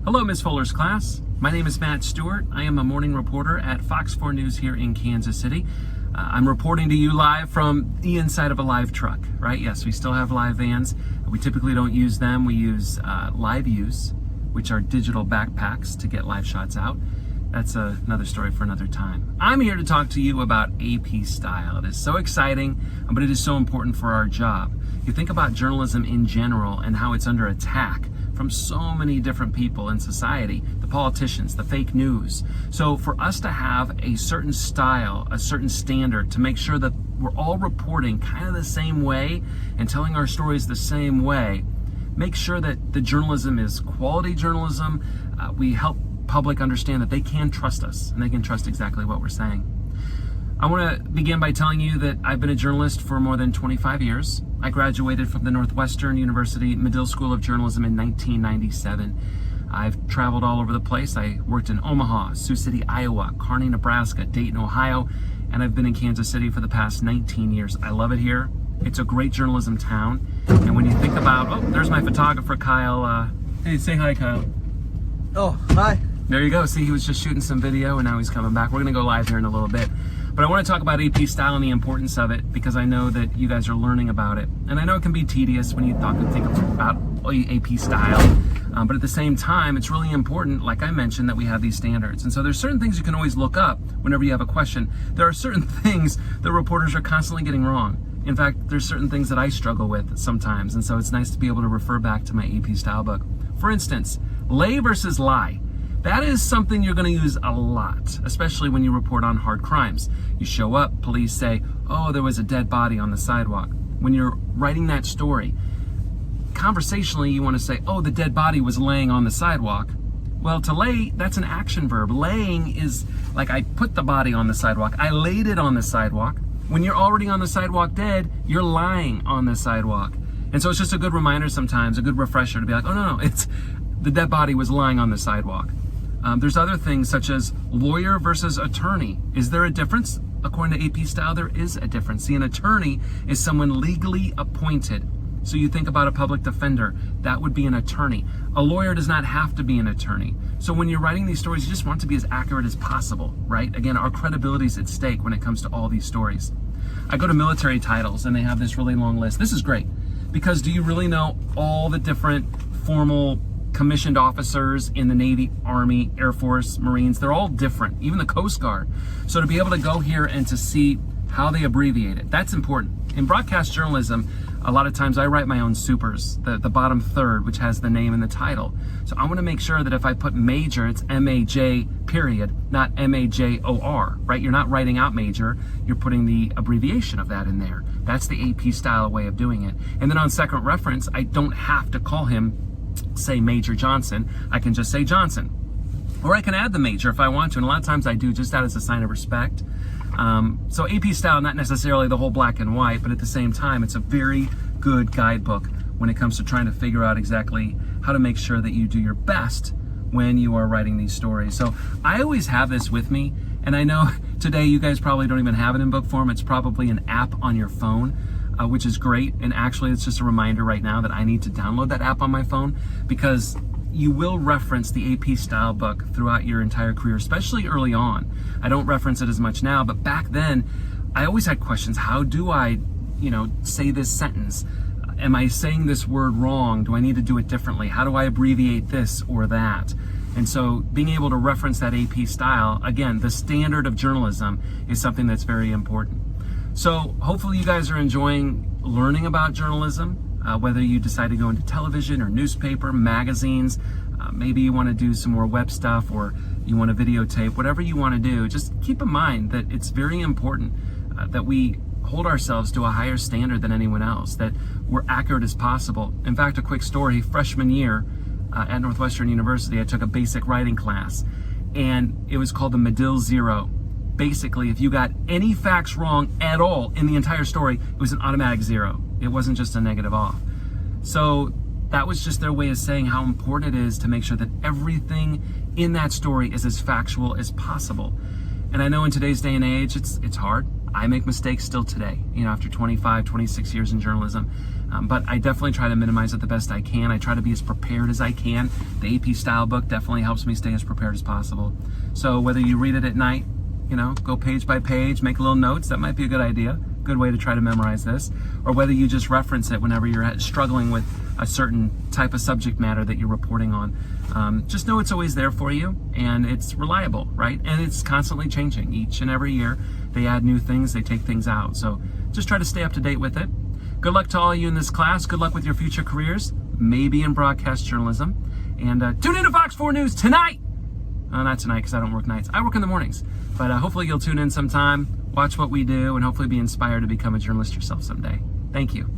Hello, Ms. Fuller's class. My name is Matt Stewart. I am a morning reporter at Fox 4 News here in Kansas City. I'm reporting to you live from the inside of a live truck, right? Yes, we still have live vans. We typically don't use them. We use live views, which are digital backpacks to get live shots out. That's another story for another time. I'm here to talk to you about AP style. It is so exciting, but it is so important for our job. You think about journalism in general and how it's under attack from so many different people in society, the politicians, the fake news. So for us to have a certain style, a certain standard to make sure that we're all reporting kind of the same way and telling our stories the same way, make sure that the journalism is quality journalism. We help public understand that they can trust us and they can trust exactly what we're saying. I want to begin by telling you that I've been a journalist for more than 25 years. I graduated from the Northwestern University Medill School of Journalism in 1997. I've traveled all over the place. I worked in Omaha, Sioux City, Iowa, Kearney, Nebraska, Dayton, Ohio, and I've been in Kansas City for the past 19 years. I love it here. It's a great journalism town. And when you think about, oh, there's my photographer, Kyle. Hey, say hi, Kyle. Oh, hi. There you go. See, he was just shooting some video and now he's coming back. We're going to go live here in a little bit. But I want to talk about AP style and the importance of it because I know that you guys are learning about it. And I know it can be tedious when you think about AP style. But at the same time, it's really important, like I mentioned, that we have these standards. And so there's certain things you can always look up whenever you have a question. There are certain things that reporters are constantly getting wrong. In fact, there's certain things that I struggle with sometimes. And so it's nice to be able to refer back to my AP style book. For instance, lay versus lie. That is something you're going to use a lot, especially when you report on hard crimes. You show up, police say, oh, there was a dead body on the sidewalk. When you're writing that story, conversationally, you want to say, oh, the dead body was laying on the sidewalk. Well, to lay, that's an action verb. Laying is like I put the body on the sidewalk. I laid it on the sidewalk. When you're already on the sidewalk dead, you're lying on the sidewalk. And so it's just a good reminder sometimes, a good refresher to be like, oh, no, it's the dead body was lying on the sidewalk. There's other things such as lawyer versus attorney. Is there a difference? According to AP style, there is a difference. See, an attorney is someone legally appointed. So you think about a public defender, that would be an attorney. A lawyer does not have to be an attorney. So when you're writing these stories, you just want to be as accurate as possible, right? Again, our credibility is at stake when it comes to all these stories. I go to military titles and they have this really long list. This is great because do you really know all the different formal commissioned officers in the Navy, Army, Air Force, Marines? They're all different, even the Coast Guard. So to be able to go here and to see how they abbreviate it, that's important. In broadcast journalism, a lot of times I write my own supers, the bottom third, which has the name and the title. So I want to make sure that if I put major, it's M-A-J period, not M-A-J-O-R, right? You're not writing out major, you're putting the abbreviation of that in there. That's the AP style way of doing it. And then on second reference, I don't have to call him say Major Johnson. I can just say Johnson. Or I can add the major if I want to, and a lot of times I do just that as a sign of respect. So AP style, not necessarily the whole black and white, but at the same time, it's a very good guidebook when it comes to trying to figure out exactly how to make sure that you do your best when you are writing these stories. So I always have this with me, and I know today you guys probably don't even have it in book form. It's probably an app on your phone. Which is great, and actually it's just a reminder right now that I need to download that app on my phone because you will reference the AP style book throughout your entire career, especially early on. I don't reference it as much now, but back then I always had questions. How do I, say this sentence? Am I saying this word wrong? Do I need to do it differently? How do I abbreviate this or that? And so being able to reference that AP style, again, the standard of journalism is something that's very important. So hopefully you guys are enjoying learning about journalism, whether you decide to go into television or newspaper, magazines, maybe you want to do some more web stuff or you want to videotape, whatever you want to do, just keep in mind that it's very important that we hold ourselves to a higher standard than anyone else, that we're accurate as possible. In fact, a quick story, freshman year at Northwestern University, I took a basic writing class and it was called the Medill Zero. Basically, if you got any facts wrong at all in the entire story, it was an automatic zero. It wasn't just a negative off. So that was just their way of saying how important it is to make sure that everything in that story is as factual as possible. And I know in today's day and age, it's hard. I make mistakes still today, after 25, 26 years in journalism. But I definitely try to minimize it the best I can. I try to be as prepared as I can. The AP style book definitely helps me stay as prepared as possible. So whether you read it at night, go page by page, make little notes, that might be a good idea. Good way to try to memorize this. Or whether you just reference it whenever you're struggling with a certain type of subject matter that you're reporting on. Just know it's always there for you, and it's reliable, right? And it's constantly changing. Each and every year, they add new things, they take things out. So just try to stay up to date with it. Good luck to all of you in this class. Good luck with your future careers, maybe in broadcast journalism. And tune in to Fox 4 News tonight. Not tonight because I don't work nights. I work in the mornings. But hopefully you'll tune in sometime, watch what we do, and hopefully be inspired to become a journalist yourself someday. Thank you.